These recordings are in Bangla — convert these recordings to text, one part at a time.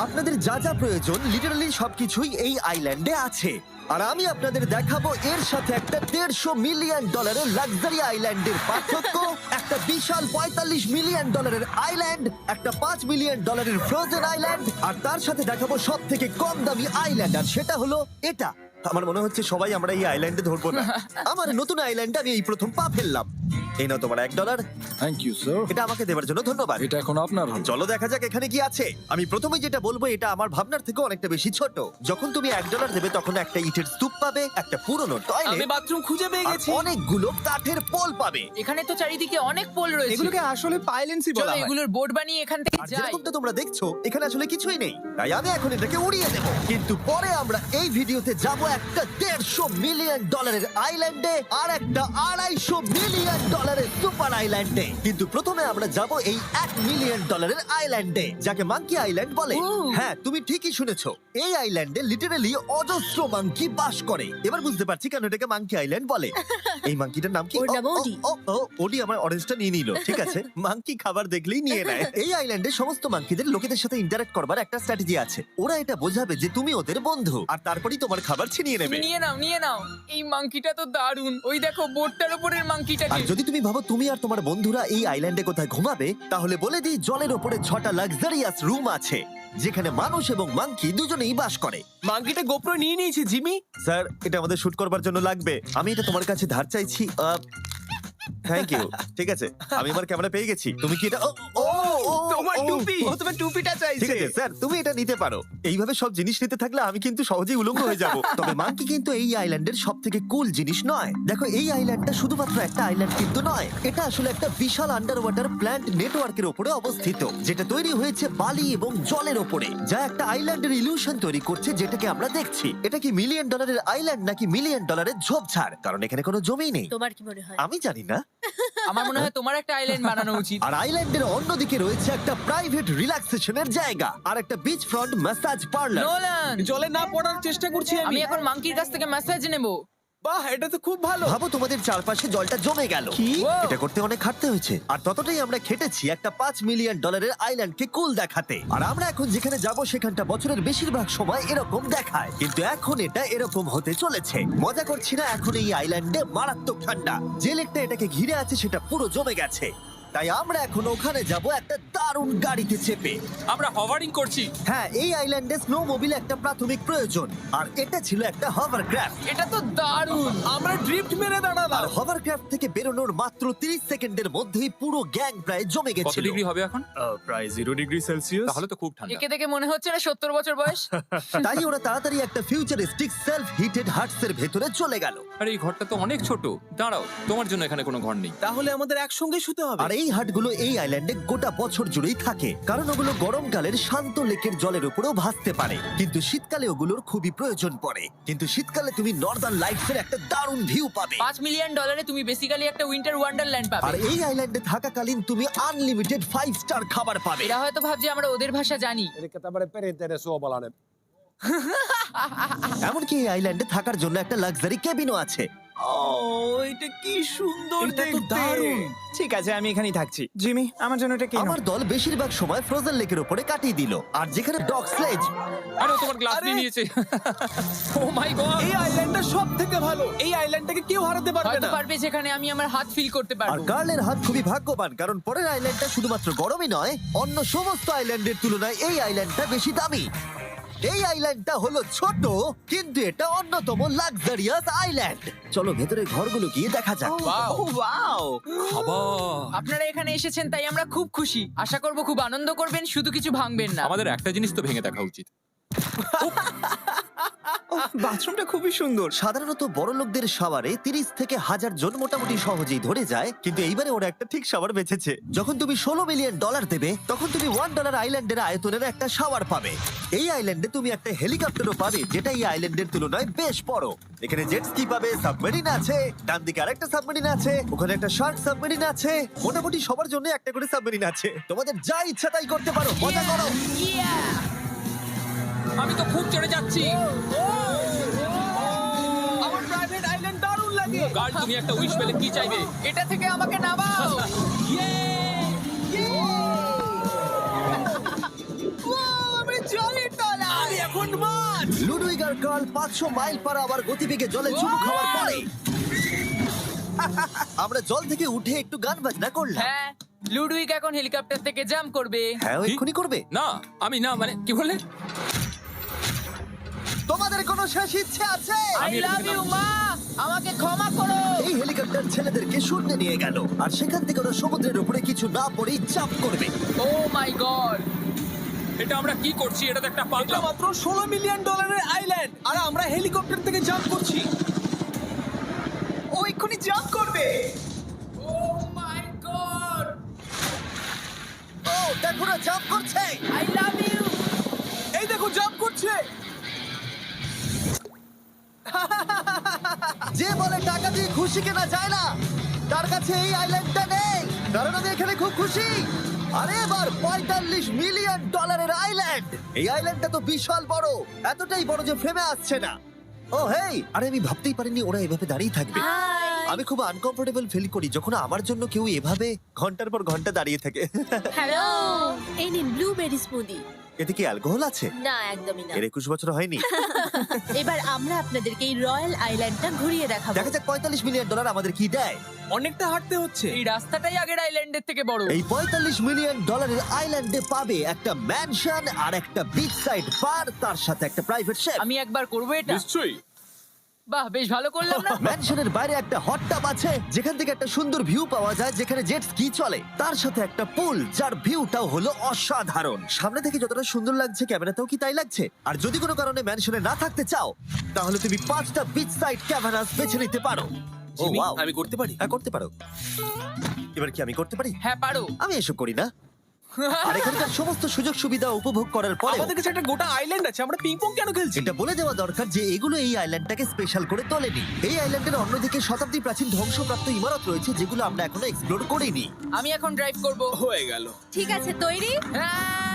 আপনাদের যা যা প্রয়োজন লিটারালি সবকিছুই এই আইল্যান্ডে আছে। আর আমি আপনাদের দেখাবো এর সাথে একটা $150 মিলিয়ন লাক্সারি আইল্যান্ডের পার্থক্য, একটা বিশাল $45 মিলিয়ন আইল্যান্ড, একটা $5 মিলিয়ন ফ্রোজেন আইল্যান্ড, আর তার সাথে দেখাবো সব থেকে কম দামি আইল্যান্ড, আর সেটা হলো এটা। আমার মনে হচ্ছে সবাই আমরা এই আইল্যান্ডে ধরবো না। আমার নতুন আইল্যান্ডে আমি এই প্রথম পা ফেললাম। এই নাও তোমার $1। Thank you sir. এটা আমাকে দেওয়ার জন্য ধন্যবাদ। এটা এখন আপনার হল। চলো দেখা যাক এখানে কি আছে। আমি প্রথমে যেটা বলবো এটা আমার ভাবনার থেকে অনেকটা বেশি ছোট। যখন তুমি $1 দেবে তখন একটা ইটের স্তূপ পাবে, একটা পুরনো আমি টয়লেট, বাথরুম খুঁজে পেয়ে গেছি। অনেকগুলো কাঠের পোল পাবে। এখানে তো চারিদিকে অনেক পোল রয়েছে। এগুলোকে আসলে পাইলেন্সই চলো বলা হয়। এগুলোর বোর্ড বানিয়ে এখান থেকে আর যাই। যেরকমটা তোমরা দেখছো এখানে আসলে কিছুই নেই, তাই আমি এখন এটাকে উড়িয়ে দেব। কিন্তু পরে আমরা এই ভিডিওতে যাব একটা $150 মিলিয়ন আইল্যান্ডে আর একটা $250 মিলিয়ন সুপার আইল্যান্ডে। কিন্তু প্রথমে আমরা যাব এই $1 মিলিয়ন আইল্যান্ডে, যাকে মাঙ্কি আইল্যান্ড বলে। হ্যাঁ, তুমি ঠিকই শুনেছো, এই আইল্যান্ডে লিটারালি অজস্র মাঙ্কি বাস করে। এবার বুঝতে পারছি কেন এটাকে মাঙ্কি আইল্যান্ড বলে। এই মাঙ্কিটার নাম কি? ওর নাম ওডি। ওডি আমার অরেঞ্জটা নিয়ে নিল। ঠিক আছে, মাঙ্কি খাবার দেখলেই নিয়ে নেয়। এই আইল্যান্ডে সমস্ত মাঙ্কিদের লোকেদের সাথে ইন্টারঅ্যাক্ট করবার একটা স্ট্র্যাটেজি আছে। ওরা এটা বোঝাবে যে তুমি ওদের বন্ধু, আর তারপরেই তোমার খাবার ছিনিয়ে নেবে। তুমি নিয়ে নাও, নিয়ে নাও। এই মাংকিটা তো দারুণ। ওই দেখো বোর্ডটার উপরের আর মাংকিটাকে। যদি তুমি ভাবো তুমি আর তোমার বন্ধুরা এই আইল্যান্ডে কোথায় ঘুমাবে, তাহলে বলে দিই জলের ওপরে 6টা লাক্সারিয়াস রুম আছে, যেখানে মানুষ এবং মাঙ্কি দুজনেই বাস করে। মাঙ্কিটা গোপ্রো নিয়ে নিয়েছে জিমি। স্যার, এটা আমাদের শুট করবার জন্য লাগবে। আমি এটা তোমার কাছে ধার চাইছি। Thank you. ঠিক আছে, আমি আমার ক্যামেরা পেয়ে গেছি। তুমি কি এটা তোমার টুপি। ও তোমার টুপিটা ঠিক চাইছে। আছে স্যার, তুমি এটা নিতে পারো। এইভাবে সব জিনিস নিতে থাকলে আমি কিন্তু সহজেই উলঙ্গ হয়ে যাব। তবে মাঙ্কি কিন্তু এই আইল্যান্ডের সব থেকে কুল জিনিস নয়। দেখো, এই আইল্যান্ডটা শুধুমাত্র একটা আইল্যান্ড কিন্তু নয়, এটা আসলে একটা বিশাল আন্ডার ওয়াটার প্ল্যান্ট নেটওয়ার্কের উপরে অবস্থিত, যেটা তৈরি হয়েছে বালি এবং জলের উপরে, যা একটা আইল্যান্ডের ইলিউশন তৈরি করছে, যেটাকে আমরা দেখছি। এটা কি $1 মিলিয়ন আইল্যান্ড নাকি $1 মিলিয়ন ঝোপঝাড়? কারণ এখানে কোনো জমি নেই। তোমার কি মনে হয়? আমি জানি না। আমার মনে হয় তোমার একটা আইল্যান্ড বানানো উচিত। আর আইল্যান্ডের অন্যদিকে রয়েছে একটা প্রাইভেট রিল্যাক্সেশনের জায়গা আর একটা beach front massage parlour. Nolan, জলে না পড়ার চেষ্টা করছি আমি আমি। এখন মাংকির কাছ থেকে মেসেজ নেব। বাহ, এটা তো খুব ভালো। ভাবো তোমাদের চারপাশে জলটা জমে গেল। কি? এটা করতে অনেক খাটতে হয়েছে, আর ততটাই আমরা খেটেছি একটা $5 মিলিয়ন আইল্যান্ডকে কুল দেখাতে। আর আমরা এখন যেখানে যাব সেখানটা বছরের বেশিরভাগ সময় এরকম দেখায়, কিন্তু এখন এটা এরকম হতে চলেছে। মজা করছি না, এখন এই আইল্যান্ডে মারাত্মক ঠান্ডা। যে লেকটা এটাকে ঘিরে আছে সেটা পুরো জমে গেছে, তাই আমরা এখন ওখানে যাব একটা দারুণ গাড়িতে চেপে। আমরা হভারিং করছি। হ্যাঁ, এই আইল্যান্ডে স্নো মোবিল একটা প্রাথমিক প্রয়োজন, আর এটা ছিল একটা হভারক্রাফট। এটা তো দারুণ। আমরা ড্রিফট মেরে আর দাঁড়ালাম। হভারক্রাফট থেকে বেরোনোর মাত্র 30 সেকেন্ডের মধ্যেই পুরো গ্যাং প্রায় জমে কত গেছিল। ডিগ্রি হবে এখন? প্রায় 0 ডিগ্রি সেলসিয়াস। তাহলে তো খুব ঠান্ডা। একে দেখে মনে হচ্ছে না 70 বছর বয়স। তাই ওরা তাড়াতাড়ি একটা ফিউচারিস্টিক সেলফ হিটেড হাটস এর ভেতরে চলে গেল। আরে এই ঘরটা তো অনেক ছোট। দাঁড়াও, তোমার জন্য এখানে কোনো ঘর নেই। তাহলে আমাদের একসঙ্গে শুতে হবে। আর এই হাটগুলো এই আইল্যান্ডে গোটা বছর জুড়েই থাকে, কারণ ওগুলো গরমকালের শান্ত লেকের জলের উপরেও ভাসতে পারে, কিন্তু শীতকালে ওগুলোর খুবই প্রয়োজন পড়ে। কিন্তু শীতকালে তুমি নর্দার্ন লাইটস এর একটা দারুণ ভিউ পাবে। $5 মিলিয়ন তুমি বেসিক্যালি একটা উইন্টার ওয়ান্ডারল্যান্ড আর পাবে। এই আইল্যান্ডে থাকাকালীন তুমি আনলিমিটেড 5 স্টার খাবার পাবে। এরা হয়তো ভাবছে আমরা ওদের ভাষা জানি। Eli tämmöinen perinteinen suomalainen. এমনকি এই আইল্যান্ডে থাকার জন্য একটা লাক্সারি কেবিনও আছে। ও, এটা কি সুন্দর এটা তো দেখতে। দারুণ। ঠিক আছে, আমি এখানেই থাকছি। জিমি, আমার জন্য এটা কেন? আমার দল বেশিরভাগ সময় ফ্রোজেন লেকের উপরে কাটিয়ে দিল, আর যেখানে ডগ স্লেজ। আরে ও তোমার গ্লাস আরে! নিয়ে নিয়েছে। ও মাই গড। এই আইল্যান্ডটা সবথেকে ভালো। এই আইল্যান্ডটাকে কেউ হারাতে পারবে হয়তো না। পারবে যেখানে আমি আমার হাত ফিল করতে আর পারবো। কার্লের হাত খুবই ভাগ্যবান, কারণ পরের আইল্যান্ডটা শুধুমাত্র গরমই নয়, অন্য সমস্ত আইল্যান্ডের তুলনায় এই আইল্যান্ডটা বেশি দামি। এই আইল্যান্ডটা হলো ছোট, কিন্তু এটা অন্যতম লাক্সারিয়াস আইল্যান্ড। চলো ভেতরে ঘরগুলো গিয়ে দেখা যাক। Wow! ও ওয়াও। খাবার। আপনারা এখানে এসেছেন তাই আমরা খুব খুশি। আশা করব খুব আনন্দ করবেন, শুধু কিছু ভাঙবেন না। আমাদের একটা জিনিস তো ভেঙে দেখা উচিত। বাথরুমটা খুবই সুন্দর। সাধারণত বড় লোকদের শাওয়ারে 30 থেকে 1000 জন মোটামুটি সহজেই ধরে যায়, কিন্তু এইবারে ওরা একটা ঠিক শাওয়ার বেঁচেছে। যখন তুমি $16 মিলিয়ন দেবে, তখন তুমি $1 আইল্যান্ডের আয়তনের একটা শাওয়ার পাবে। এই আইল্যান্ডে তুমি একটা হেলিকপ্টারও পাবে, যেটা এই আইল্যান্ডের তুলনায় বেশ বড়। এখানে জেট স্কি পাবে, সাবমেরিন আছে, ডান দিকে আরেকটা সাবমেরিন আছে, ওখানে একটা শার্ক সাবমেরিন আছে। মোটামুটি সবার জন্য একটা করে সাবমেরিন আছে। তোমাদের যা ইচ্ছা তাই করতে পারো, মজা করো। আমি তো খুব চড়ে যাচ্ছি। আমার প্রাইভেট আইল্যান্ড দারুণ লাগে। গার্ড, তুমি একটা উইশ পেলে কি চাইবে? এটা থেকে আমাকে নামাও। আমি জলে mister Carl 500 mile per hour গতিবেগে জলে চুমু খাওয়ার পরে আমরা জল থেকে উঠে একটু গান বাজনা করলাম। হ্যাঁ লুডুইক এখন হেলিকপ্টার থেকে জাম্প করবে। হ্যাঁ ও এক্ষুনি করবে। না আমি না মানে কি বললে? তোমাদের কোনো শেষ ইচ্ছে আছে? আই লাভ ইউ মা, আমাকে ক্ষমা করো। এই হেলিকপ্টার ছেলেদেরকে শূন্যে নিয়ে গেল আর সেখান থেকে ওরা সমুদ্রের উপরে কিছু না পড়েই জাম্প করবে। ও মাই গড, এটা আমরা কি করছি? এটা তো একটা এটা পাগলাম। মাত্র $16 মিলিয়ন আইল্যান্ড আর আমরা হেলিকপ্টার থেকে জাম্প করছি। ও এক্ষুনি জাম্প করবে। ও মাই গড, ও দেখো না জাম্প করছে। I love you. এই দেখো জাম্প করছে। যে বলে টাকা দিয়ে খুশি কেনা যায় না, তার কাছে এই আইল্যান্ডটা নেই, কারণ আমি এখানে খুব খুশি। আরে এবার $45 মিলিয়ন আইল্যান্ড। এই আইল্যান্ডটা তো বিশাল বড়, এতটাই বড় যে ফ্রেমে আসছে না। ও হেই, আরে আমি ভাবতেই পারিনি ওরা এভাবে দাঁড়িয়ে থাকবে। আমি খুব আনকমফোর্টেবল ফিল করি যখন আমার জন্য কেউ এভাবে ঘন্টার পর ঘন্টা দাঁড়িয়ে থাকে। হ্যালো, এই নিন ব্লুবেরি স্মুদি। এতে কি অ্যালকোহল আছে? না, একদমই না। এর 21 বছর হয়নি। এবার আমরা আপনাদেরকে এই রয়্যাল আইল্যান্ডটা ঘুরিয়ে দেখাবো। দেখা যাক $45 মিলিয়ন আমাদের কি দেয়। অনেকটা হাঁটতে হচ্ছে। এই রাস্তাটাই আগের আইল্যান্ডের থেকে বড়। এই $45 মিলিয়ন আইল্যান্ডে পাবে একটা ম্যানশন আর একটা বিচ সাইড বার, তার সাথে একটা প্রাইভেট শেফ। আমি একবার করবো এটা। নিশ্চয়ই। বাহ, বেশ ভালো করলাম না? ম্যানশনের বাইরে একটা হট টাব আছে যেখান থেকে একটা সুন্দর ভিউ পাওয়া যায়, যেখানে জেট স্কি চলে, তার সাথে একটা পুল যার ভিউটাও হলো অসাধারণ। সামনে থেকে যতটা সুন্দর লাগছে ক্যামেরাতেও কি তাই লাগছে? আর যদি কোনো কারণে ম্যানশনে না থাকতে চাও তাহলে তুমি 5টা বিচ সাইড ক্যামেরাস বেছে নিতে পারো। ও জিমি, ওয়াও, আমি করতে পারি? হ্যাঁ করতে পারো। এবার কি আমি করতে পারি? হ্যাঁ পারো। আমি এসব করি না। আর এখানকার সমস্ত সুযোগ সুবিধা উপভোগ করার পরে আমাদের কাছে একটা গোটা আইল্যান্ড আছে, আমরা পিং পং কেন খেলছি? এটা বলে দেওয়া দরকার যে এগুলো এই আইল্যান্ডটাকে স্পেশাল করে তোলেনি। এই আইল্যান্ডের অন্যদিকে শতাব্দী প্রাচীন ধ্বংসপ্রাপ্ত ইমারত রয়েছে যেগুলো আমরা এখনো এক্সপ্লোর করিনি। আমি এখন ড্রাইভ করব। হয়ে গেল। ঠিক আছে, তৈরি? হ্যাঁ।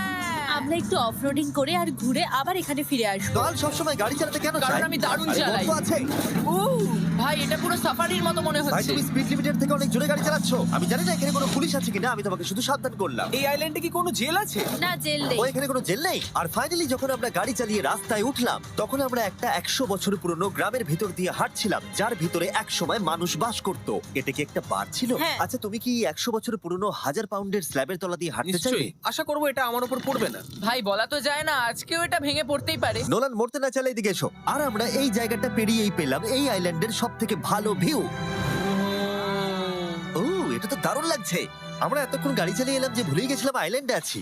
আমরা একটু অফরোডিং করে আর ঘুরে আবার এখানে ফিরে আসবো। কাল সবসময় গাড়ি চালাতে কেন কারণ চায়? আমি দারুণ আরে চালাই। বন্ধু আছে। ভাই এটা পুরো সাফারির মতো মনে ভাই হচ্ছে। তুমি স্পিড লিমিটের থেকে অনেক জোরে গাড়ি চালাচ্ছো। আমি জানি না এখানে কোনো পুলিশ আছে কিনা, আমি তোমাকে শুধু সাবধান করলাম। এই আইল্যান্ডে কি কোনো জেল আছে? না, জেল নেই। ও এখানে কোনো জেল নেই। আর ফাইনালি যখন আমরা গাড়ি চালিয়ে রাস্তায় উঠলাম তখন আমরা একটা 100 বছর পুরনো গ্রামের ভেতর দিয়ে হাঁটছিলাম যার ভিতরে এক সময় মানুষ বাস করত। এটা কি একটা বার ছিল? হ্যাঁ। আচ্ছা তুমি কি 100 বছর পুরনো 1000 পাউন্ডের স্ল্যাবের তলা দিয়ে হাঁটতে চাইবে? নিশ্চয়ই। আশা করবো এটা আমার উপর পড়বে না। ভাই বলা তো যায় না, আজকেও এটা ভেঙে পড়তেই পারে। নোলান মরতে না চাইলে এদিকে এসো। আর আমরা এই জায়গাটা পেরিয়েই পেলাম এই আইল্যান্ডের সব থেকে ভালো ভিউ। ও এটা তো দারুণ লাগছে। আমরা এতক্ষণ গাড়ি চালিয়ে এলাম যে ভুলেই গেছিলাম আইল্যান্ডে আছি।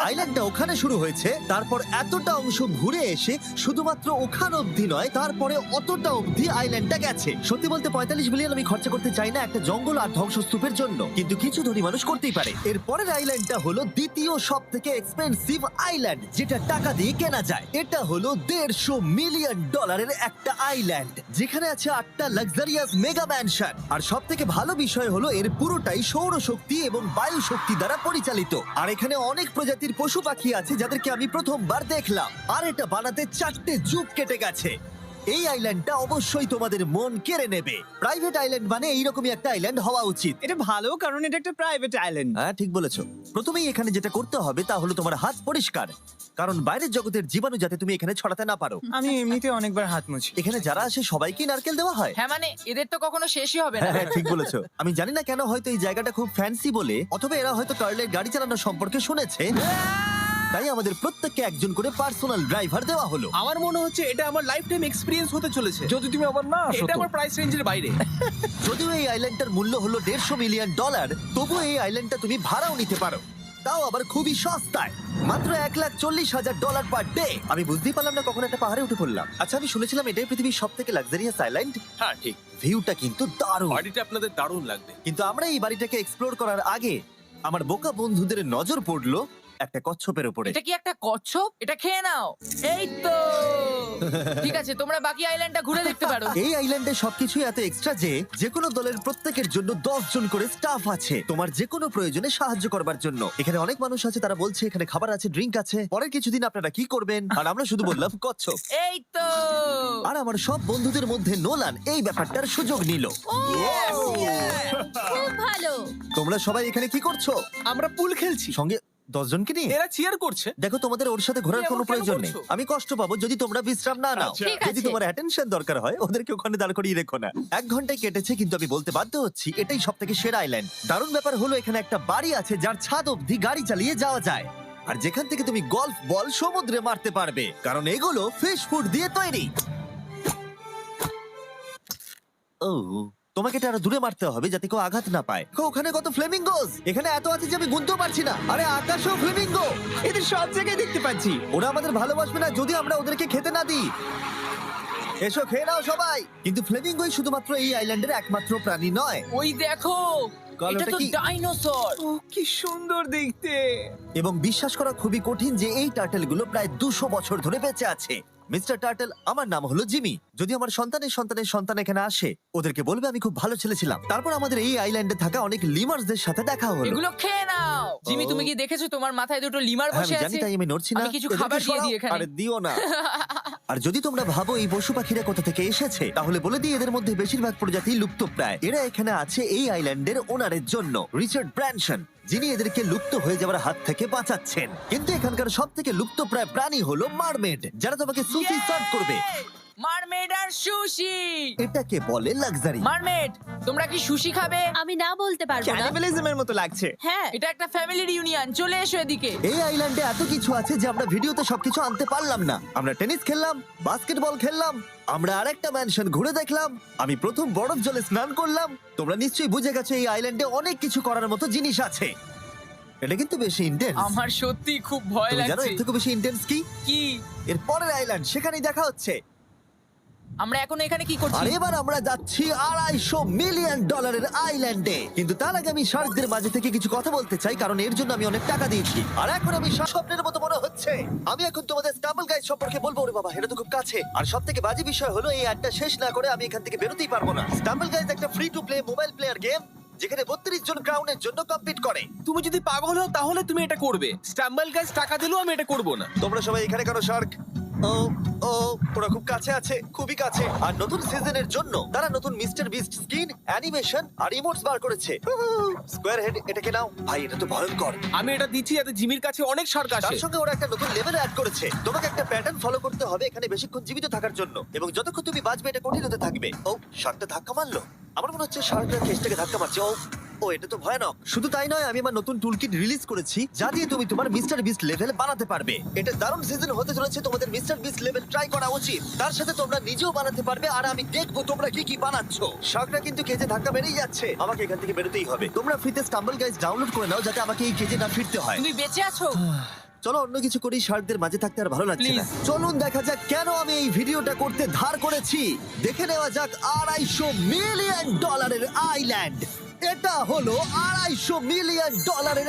আইল্যান্ডটা ওখানে শুরু হয়েছে, তারপর এতটা অংশ ঘুরে এসে শুধুমাত্র ওখান অবধি নয়, তারপরে অতটা অবধি আইল্যান্ডটা গেছে। সত্যি বলতে 45 মিলিয়ন আমি খরচা করতে চাই না একটা জঙ্গল আর ধ্বংসস্তূপের জন্য, কিন্তু কিছু ধনী মানুষ করতেই পারে। এর পরের আইল্যান্ডটা হলো দ্বিতীয় সব থেকে এক্সপেন্সিভ আইল্যান্ড, যেটা টাকা দিয়ে কেনা যায়। এটা হলো $150 মিলিয়ন একটা আইল্যান্ড যেখানে আছে 8টা লাক্সারিয়াস মেগা ম্যানশন। আর সব থেকে ভালো বিষয় হলো এর পুরোটাই সৌরশক্তি এবং বায়ু শক্তি দ্বারা পরিচালিত। আর এখানে অনেক প্রজাতির পশু পাখি আছে যাদেরকে আমি প্রথমবার দেখলাম। আর এটা বানাতে 4টে যুগ কেটে গেছে। এই আইল্যান্ডটা অবশ্যই তোমাদের মন কেড়ে নেবে। প্রাইভেট আইল্যান্ড মানে এইরকমই একটা আইল্যান্ড হওয়া উচিত। এটা ভালো, কারণ এটা একটা প্রাইভেট আইল্যান্ড। হ্যাঁ ঠিক বলেছো। প্রথমেই এখানে যেটা করতে হবে তা হলো তোমার হাত পরিষ্কার, কারণ বাইরের জগতের জীবাণু যাতে তুমি এখানে ছড়াতে না পারো। আমি এমনিতে অনেকবার হাত মুছি। এখানে যারা আসে সবাইকে নারকেল দেওয়া হয়। হ্যাঁ মানে এদের তো কখনো শেষই হবে না। হ্যাঁ ঠিক বলেছো। আমি জানি না কেন, হয়তো এই জায়গাটা খুব ফ্যান্সি বলে, অথবা এরা হয়তো কার্লের গাড়ি চালানোর সম্পর্কে শুনেছে, তাই আমাদের প্রত্যেককে একজন করে পার্সোনাল ড্রাইভার দেওয়া হলো। আমার মনে হচ্ছে এটা আমার লাইফ টাইম এক্সপেরিয়েন্স হতে চলেছে। যদি তুমি আবার না আসো এটা তো। আমার প্রাইস রেঞ্জের বাইরে। যদিও এই আইল্যান্ডটার মূল্য হলো $150 মিলিয়ন, তবুও এই আইল্যান্ডটা তুমি ভাড়াও নিতে পারো, তাও আবার খুবই সস্তায়, মাত্র $1,40,000 পার ডে। আমি বুঝতেই পারলাম না কখন একটা পাহাড়ে উঠে পড়লাম। আচ্ছা আমি শুনেছিলাম এটাই পৃথিবীর সব থেকে লাক্সারিয়াস আইল্যান্ড। হ্যাঁ ঠিক। ভিউটা কিন্তু দারুণ। বাড়িটা আপনাদের দারুণ লাগবে। কিন্তু আমরা এই বাড়িটাকে এক্সপ্লোর করার আগে আমার বোকা বন্ধুদের নজর পড়লো একটা কচ্ছপের উপরে। এটা কি একটা কচ্ছপ? এটা খেয়ে নাও। এই তো ঠিক আছে, তোমরা বাকি আইল্যান্ডটা ঘুরে দেখতে পারো। এই আইল্যান্ডে সবকিছুই এত এক্সট্রা যে যেকোনো দলের প্রত্যেকের জন্য 10 জন করে স্টাফ আছে তোমার যে কোনো প্রয়োজনে সাহায্য করবার জন্য। এখানে অনেক মানুষ আছে, তারা বলছে এখানে খাবার আছে, ড্রিঙ্ক আছে, পরের কিছুদিন আপনারা কি করবেন, আর আমরা শুধু বললাম কচ্ছপ। এই তো আর আমার সব বন্ধুদের মধ্যে নোলান এই ব্যাপারটার সুযোগ নিল। খুব ভালো। তোমরা সবাই এখানে কি করছো? আমরা পুল খেলছি। সঙ্গে 10 জনকে নিয়ে? এরা চিয়ার করছে। দেখো, তোমাদের ওর সাথে ঘোরার তুমি কোনো এমন কেন প্রয়োজন নেই। করছো? আমি কষ্ট পাবো যদি তোমরা বিশ্রাম না নাও। ঠিক যদি আছে। তোমার অ্যাটেনশন দরকার হয় ওদেরকে ওখানে দাঁড় করিয়ে রেখো না। 1 ঘন্টায় কেটেছে, কিন্তু আমি বলতে বাধ্য হচ্ছি এটাই সব থেকে সেরা আইল্যান্ড। দারুণ ব্যাপার হলো এখানে একটা বাড়ি আছে যার ছাদ অবধি গাড়ি চালিয়ে যাওয়া যায়, আর যেখান থেকে তুমি গল্ফ বল সমুদ্রে মারতে পারবে, কারণ এগুলো ফিশ ফুড দিয়ে তৈরি। ও, তোমাকে এটা আরো দূরে মারতে হবে যাতে কেউ আঘাত না পায়। ওখানে কত ফ্লেমিঙ্গোস! এখানে এত আছে যে আমি গুনতেও পারছি না। আরে আকাশেও ফ্লেমিঙ্গো! এদের সব জায়গায় দেখতে পাচ্ছি। ওরা আমাদের ভালোবাসবে না যদি আমরা ওদেরকে খেতে না দিই। এসো খেয়ে নাও সবাই। কিন্তু ফ্লেমিঙ্গোই শুধুমাত্র এই আইল্যান্ডের একমাত্র প্রাণী নয়। ওই দেখো, কালোটা এটা তো কি? ডাইনোসর। ও কি সুন্দর দেখতে। এবং বিশ্বাস করা খুবই কঠিন যে এই টার্টেলগুলো প্রায় 200 বছর ধরে বেঁচে আছে। মিস্টার টার্টেল, আমার নাম হলো জিমি। যদি আমার সন্তানের সন্তানের সন্তান এখানে আসে, ওদেরকে বলবে আমি খুব ভালো ছেলে ছিলাম। তারপর আমাদের এই আইল্যান্ডে থাকা অনেক লিমার্সদের সাথে দেখা হলো। এগুলো খেয়ে নাও। জিমি, তুমি কি দেখেছো তোমার মাথায় দুটো লিমার হ্যাঁ, বসে আমি জানি, আছে? তাই আমি নড়ছি না। আমি কিছু এদেরকে খাবার দিয়ে সরাও। দিই এখানে। আরে দিও না। আর যদি তোমরা ভাবো এই পশু পাখিরা কোথা থেকে এসেছে, তাহলে বলে দিই এদের মধ্যে বেশিরভাগ প্রজাতি লুপ্তপ্রায়। এরা এখানে আছে এই আইল্যান্ডের ওনারের জন্য, রিচার্ড ব্র্যানসন, যিনি এদেরকে লুপ্ত হয়ে যাওয়ার হাত থেকে বাঁচাচ্ছেন। কিন্তু এখানকার সব থেকে লুপ্তপ্রায় প্রাণী হলো মারমেড, যারা তোমাকে সুশি সার্ভ করবে। মারমেড আর সুশি। এটাকে বলে লাক্সারি। মারমেড, তোমরা কি সুশি খাবে? আমি না বলতে পারবো না। ক্যানিবালিজমের মতো লাগছে। হ্যাঁ, এটা একটা ফ্যামিলি রিউনিয়ন, চলে এসো এদিকে। এই আইল্যান্ডে এত কিছু আছে যে আমরা ভিডিওতে সবকিছু আনতে পারলাম না। আমরা টেনিস খেললাম, বাস্কেটবল খেললাম, আমরা আরেকটা ম্যানশন ঘুরে দেখলাম, আমি প্রথম বরফ জলে স্নান করলাম। তোমরা নিশ্চয়ই বুঝে গেছো এই আইল্যান্ডে অনেক কিছু করার মতো জিনিস আছে। এটা কিন্তু বেশি ইন্টেন্স। আমার সত্যি খুব ভয় তুমি জানো লাগছে। এর থেকে বেশি ইন্টেন্স কি? কি? এর পরের আইল্যান্ড, সেখানেই দেখা হচ্ছে। আমরা এখন এখানে কি করছি? আর এবার আমরা যাচ্ছি $250 মিলিয়ন আইল্যান্ডে। কিন্তু তার আগে আমি শার্কদের মাঝে থেকে কিছু কথা বলতে চাই, কারণ এর জন্য আমি অনেক টাকা দিয়েছি। আর এখন আমি স্বপ্নের মতো মনে হচ্ছে। আমি এখন তোমাদের স্টাম্বল গাইড সম্পর্কে বলবো। ওরে বাবা, এটা তো খুব কাছে। আর সব থেকে বাজে বিষয় হলো এই অ্যাডটা শেষ না করে আমি এখান থেকে বেরোতেই পারবো না। স্টাম্বল গাইড একটা free to play mobile player game, যেখানে 32 জন ক্রাউনের জন্য কম্পিট করে। তুমি যদি পাগল হও তাহলে তুমি এটা করবে। স্ট্যাম্বল গাইজ টাকা দিলেও আমি এটা করব না। তোমরা সবাই এখানে কেন শার্ক? ও ও, ওরা খুব কাছে আছে, খুবই কাছে। আর নতুন সিজনের জন্য তারা নতুন মিস্টার বিস্ট স্কিন, অ্যানিমেশন আর ইমোটস বার করেছে। স্কোয়ার হেড, এটাকে নাও ভাই, এটা তো ভয়ঙ্কর। আমি এটা দিচ্ছি যাতে জিমির কাছে অনেক শার্ক আসে। তার সঙ্গে ওরা একটা নতুন লেভেল অ্যাড করেছে। তোমাকে একটা প্যাটার্ন ফলো করতে হবে এখানে বেশিক্ষণ জীবিত থাকার জন্য, এবং যতক্ষণ তুমি বাঁচবে এটা কঠিন হতে থাকবে। ও, শার্কটা ধাক্কা মারলো। আমার মনে হচ্ছে শার্কটা কেসটাকে ধাক্কা মারছে। ও, এটা তো ভয়ানক। শুধু তাই নয়, আমি আমার নতুন টুলকিট রিলিজ করেছি যা দিয়ে তুমি তোমার মিস্টার বিস্ট লেভেল বানাতে পারবে। এটা দারুণ সিজন হতে চলেছে, তোমাদের মিস্টার বিস্ট লেভেল ট্রাই করা উচিত। তার সাথে তোমরা নিজেও বানাতে পারবে, আর আমি দেখবো তোমরা কি কি বানাচ্ছো। শার্কটা কিন্তু কেজে ধাক্কা মেরেই যাচ্ছে, আমাকে এখান থেকে বেরোতেই হবে। তোমরা ফ্রিতে স্টাম্বল গাইজ ডাউনলোড করে নাও যাতে আমাকে এই কেজে না ফিরতে হয়। তুমি বেঁচে আছো? চলো অন্য কিছু করি, শার্কদের মাঝে থাকতে আর ভালো লাগছে না। Please. চলুন দেখা যাক কেন আমি এই ভিডিওটা করতে ধার করেছি। দেখে নেওয়া যাক $250 মিলিয়ন আইল্যান্ড। এটা হলো $250 মিলিয়ন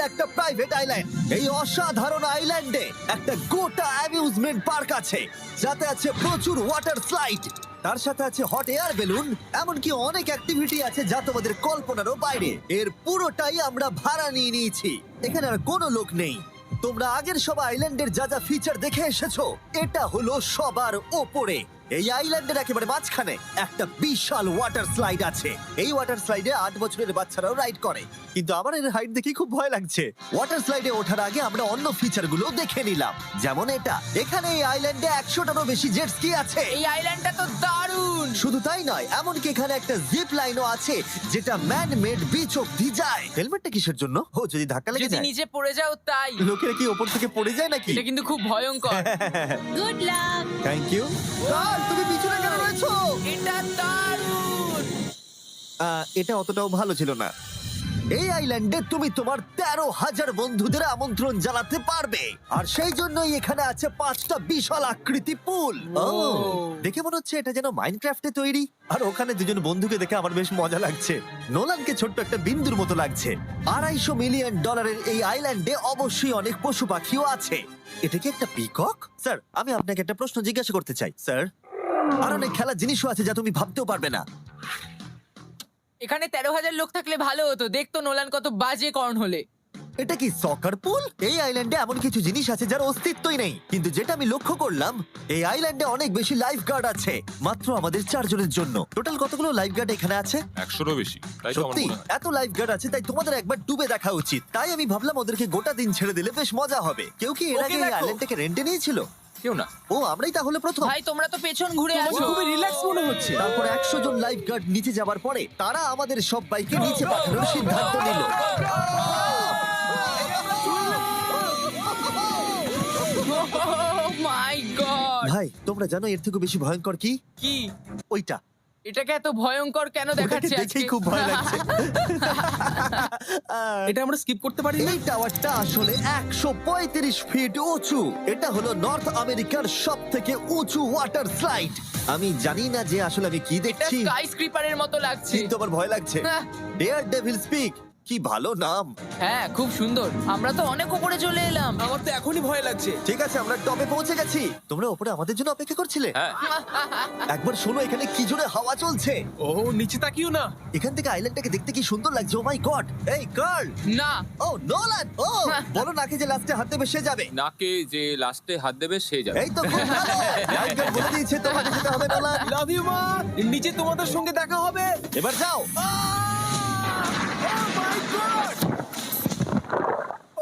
একটা প্রাইভেট আইল্যান্ড। এই অসাধারণ আইল্যান্ডে একটা গোটা অ্যামিউজমেন্ট পার্ক আছে, যাতে আছে প্রচুর ওয়াটার স্লাইড, তার সাথে আছে হট এয়ার বেলুন, এমনকি অনেক অ্যাক্টিভিটি আছে যা তোমাদের কল্পনারও বাইরে। এর পুরোটাই আমরা ভাড়া নিয়ে নিয়েছি। এখানে আর কোনো লোক নেই। তোমরা আগের সব আইল্যান্ডের যা যা ফিচার দেখে এসেছো, এটা হলো সবার ওপরে। এই আইল্যান্ডের একেবারে মাঝখানে একটা বিশাল ওয়াটার স্লাইড আছে। এই ওয়াটার স্লাইডে 8 বছরের বাচ্চারাও রাইড করে, কিন্তু আমার এর হাইট দেখে খুব ভয় লাগছে। ওয়াটার স্লাইডে ওঠার আগে আমরা অন্য ফিচারগুলো দেখে নিলাম, যেমন এটা। এখানে এই আইল্যান্ডে 100টারও বেশি জেট স্কি আছে। এই আইল্যান্ডটা তো দারুণ। শুধু তাই নয়, এমনকি এখানে একটা জিপ লাইনও আছে যেটা ম্যান মেড বিচ অব্দি যায়। হেলমেটটা কিসের জন্য? ও, যদি ধাক্কা লেগে যদি যায়। নিচে পড়ে যাও তাই। লোকেরা কি ওপর থেকে পড়ে যায় নাকি? এটা কিন্তু খুব ভয়ঙ্কর। Good luck. Thank you. তুমি পিছনে কেন রয়েছো? এটা দারুণ। এটা অতটাও ভালো ছিল না। এই আইল্যান্ডে তুমি তোমার 13,000 বন্ধুদের আমন্ত্রণ জানাতে পারবে, আর সেই জন্যই এখানে আছে 5টা বিশাল আকৃতি পুল। দেখে মনে হচ্ছে এটা যেন মাইনক্রাফটে তৈরি। আর ওখানে দুজন বন্ধুকে দেখে আমার বেশ মজা লাগছে। নোলানকে ছোট্ট একটা বিন্দুর মতো লাগছে। $250 মিলিয়ন এই আইল্যান্ডে অবশ্যই অনেক পশু পাখিও আছে। এটা কি একটা পিকক? স্যার, আমি আপনাকে একটা প্রশ্ন জিজ্ঞাসা করতে চাই। স্যার, আর অনেক খেলার জিনিসও আছে যা তুমি ভাবতেও পারবে না। এখানে 13,000 লোক থাকলে ভালো হতো, দেখতো নোলান কত বাজে কর্ন হলে। এটা কি সকার পুল? এই আইল্যান্ডে এমন কিছু জিনিস আছে যার অস্তিত্বই নেই, কিন্তু যেটা আমি লক্ষ্য করলাম এই আইল্যান্ডে অনেক বেশি লাইফ গার্ড আছে, মাত্র আমাদের 4 জনের জন্য। টোটাল কতগুলো লাইফ গার্ড এখানে আছে? 100-রও বেশি, তাই তো আমার সত্যি মনে হয়। এত লাইফ গার্ড আছে, তাই তোমাদের একবার ডুবে দেখা উচিত। তাই আমি ভাবলাম ওদেরকে গোটা দিন ছেড়ে দিলে বেশ মজা হবে। কেউ কি এর ওকে আগে এই দেখো। আইল্যান্ডটাকে রেন্টে নিয়েছিল? কেউ না। ও, আমরাই তাহলে প্রথম। ভাই তোমরা তো পেছন ঘুরে তোমাকে আছো। খুবই রিল্যাক্স মনে হচ্ছে। তারপর 100 জন লাইফ গার্ড নিচে যাবার পরে তারা আমাদের সবাইকে নিচে পাঠানোর সিদ্ধান্ত নিল। মাই গড! ভাই, তোমরা জানো এর থেকে বেশি ভয়ঙ্কর কি? কি ওইটা। এটাকে এত ভয়ঙ্কর কেন ওটাকে দেখাচ্ছে আজকে? দেখেই খুব ভয় লাগছে। এটা আমরা স্কিপ করতে পারি না? এই টাওয়ারটা আসলে 135 ফিট উঁচু। এটা হলো নর্থ আমেরিকার সব থেকে উঁচু ওয়াটার স্লাইড। আমি জানি না যে আসলে আমি কি এটা দেখছি, স্কাই স্ক্রিপারের মতো লাগছে। কিন্তু আমার ভয় লাগছে। হ্যাঁ। ডেয়ার ডেভিল স্পিক, কি ভালো নাম। হ্যাঁ, খুব সুন্দর। আমরা তো অনেক উপরে চলে এলাম। আমার তো এখনই ভয় লাগছে। ঠিক আছে, আমরা টপে পৌঁছে গেছি। তোমরা উপরে আমাদের জন্য অপেক্ষা করছিলে? হ্যাঁ, একবার শোনো এখানে কি জোরে হাওয়া চলছে। ও নিচে তাকিও না। এখান থেকে আইল্যান্ডটাকে দেখতে কি সুন্দর লাগছে। ও মাই গড। এই গার্ল, না, ও নোলান, ও বলো নাকি যে লাস্টে হাত দেবে সে যাবে। নাকে যে লাস্টে হাত দেবে সে যাবে। এই তো খুব ভালো। লাইফগার্ড বলে দিয়েছে তোমাকে যেতে হবে নোলান। লাভ ইউ মা। নিচে তোমাদের সঙ্গে দেখা হবে। এবার যাও।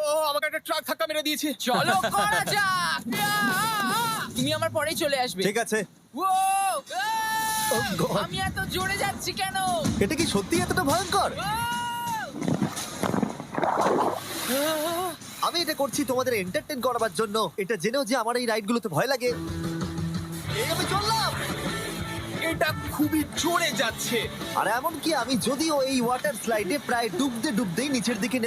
ও আমাকে একটা ট্রাক ধাক্কা মেরে দিয়েছে। চলো করা যাক। তুমি আমার পরেই চলে আসবে। ঠিক আছে। ও, Oh God! আমি এত জোরে যাচ্ছি কেন? এটা কি সত্যি এতটা ভয়ঙ্কর? আমি এটা করছি তোমাদের এন্টারটেইন করার জন্য। এটা জেনেও যে আমার এই রাইডগুলোতে ভয় লাগে। এই আমি চললাম। এটা খুবই জোরে যাচ্ছে। আর এমনকি আমি যদিও এই ওয়াটার স্লাইডে প্রায় ডুবতেই নিচের দিকে